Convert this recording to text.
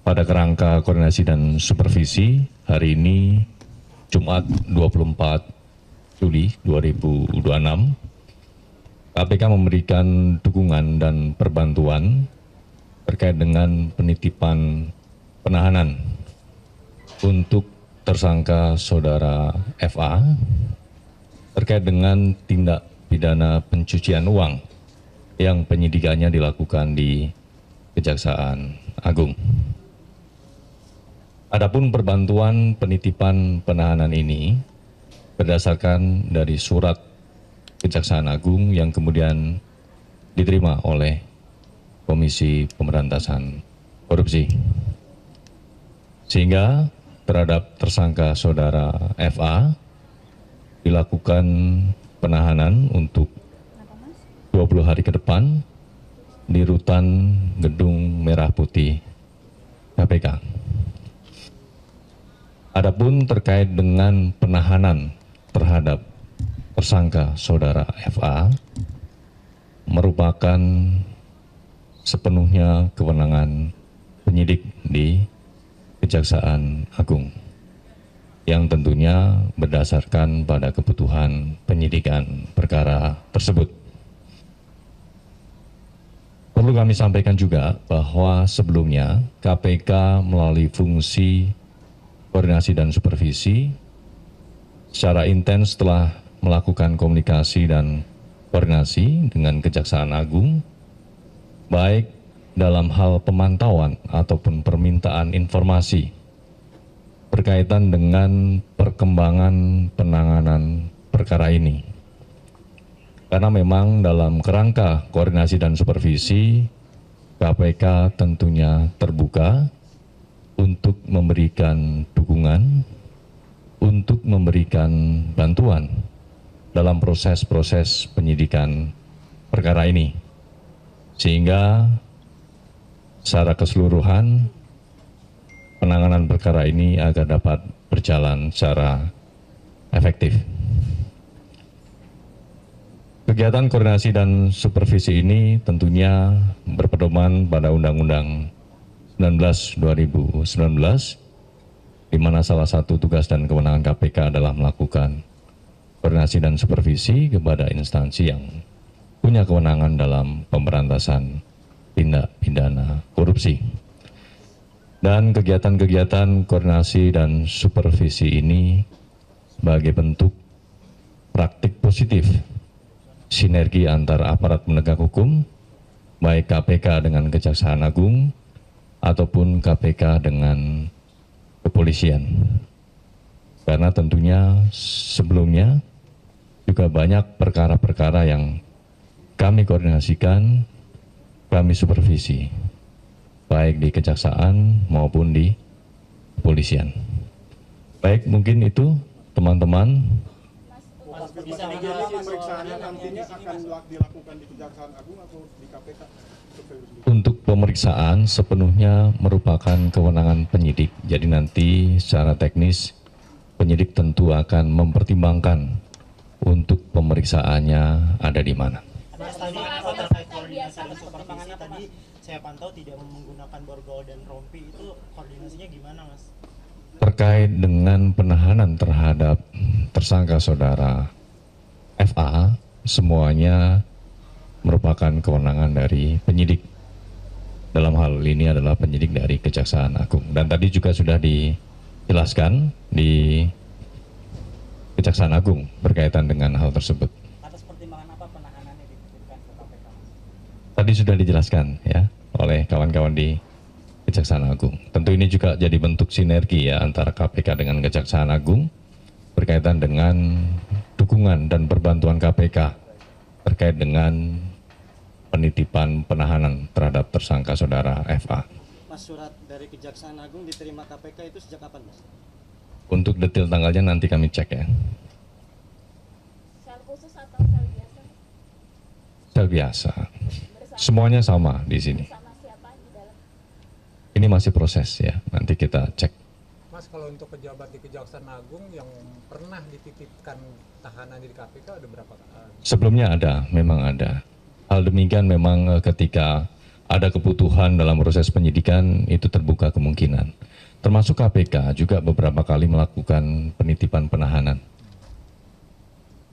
pada kerangka koordinasi dan supervisi, hari ini Jumat 24 Juli 2026, KPK memberikan dukungan dan perbantuan terkait dengan penitipan penahanan untuk tersangka saudara FA terkait dengan tindak pidana pencucian uang yang penyidikannya dilakukan di Kejaksaan Agung. Adapun perbantuan penitipan penahanan ini berdasarkan dari surat Kejaksaan Agung yang kemudian diterima oleh Komisi Pemberantasan Korupsi. Sehingga terhadap tersangka saudara FA dilakukan penahanan untuk 20 hari ke depan di rutan Gedung Merah Putih KPK. Adapun terkait dengan penahanan terhadap tersangka saudara FA merupakan sepenuhnya kewenangan penyidik di Kejaksaan Agung yang tentunya berdasarkan pada kebutuhan penyidikan perkara tersebut. Perlu kami sampaikan juga bahwa sebelumnya KPK melalui fungsi koordinasi dan supervisi secara intens telah melakukan komunikasi dan koordinasi dengan Kejaksaan Agung, baik dalam hal pemantauan ataupun permintaan informasi berkaitan dengan perkembangan penanganan perkara ini. Karena memang dalam kerangka koordinasi dan supervisi, KPK tentunya terbuka untuk memberikan dukungan, untuk memberikan bantuan dalam proses-proses penyidikan perkara ini. Sehingga secara keseluruhan penanganan perkara ini agar dapat berjalan secara efektif. Kegiatan koordinasi dan supervisi ini tentunya berpedoman pada Undang-Undang 19/2019, di mana salah satu tugas dan kewenangan KPK adalah melakukan koordinasi dan supervisi kepada instansi yang punya kewenangan dalam pemberantasan tindak pidana korupsi. Dan kegiatan-kegiatan koordinasi dan supervisi ini sebagai bentuk praktik positif sinergi antara aparat penegak hukum, baik KPK dengan Kejaksaan Agung, ataupun KPK dengan kepolisian. Karena tentunya sebelumnya juga banyak perkara-perkara yang kami koordinasikan, kami supervisi, baik di Kejaksaan maupun di kepolisian. Baik, mungkin itu teman-teman. Pemeriksaannya nantinya akan dilakukan di Kejaksaan Agung atau di KPK? Untuk pemeriksaan sepenuhnya merupakan kewenangan penyidik. Jadi nanti secara teknis penyidik tentu akan mempertimbangkan untuk pemeriksaannya ada di mana. Tadi saya pantau tidak menggunakan borgol dan rompi, itu koordinasinya gimana, Mas? Terkait dengan penahanan terhadap tersangka saudara FA, semuanya merupakan kewenangan dari penyidik. Dalam hal ini adalah penyidik dari Kejaksaan Agung. Dan tadi juga sudah dijelaskan di Kejaksaan Agung berkaitan dengan hal tersebut. Atas pertimbangan apa penahanannya dititipkan ke KPK? Tadi sudah dijelaskan ya oleh kawan-kawan di Kejaksaan Agung. Tentu ini juga jadi bentuk sinergi ya antara KPK dengan Kejaksaan Agung berkaitan dengan dukungan dan perbantuan KPK terkait dengan penitipan penahanan terhadap tersangka saudara FA. Mas, surat dari Kejaksaan Agung diterima KPK itu sejak kapan, Mas? Untuk detail tanggalnya nanti kami cek ya. Sel khusus atau sel biasa? Sel biasa. Semuanya sama di sini. Sama siapa di dalam? Ini masih proses ya, nanti kita cek. Mas, kalau untuk pejabat di Kejaksaan Agung yang pernah dititipkan tahanan di KPK ada berapa? Sebelumnya ada, memang ada. Hal demikian memang ketika ada kebutuhan dalam proses penyidikan, itu terbuka kemungkinan. Termasuk KPK juga beberapa kali melakukan penitipan penahanan.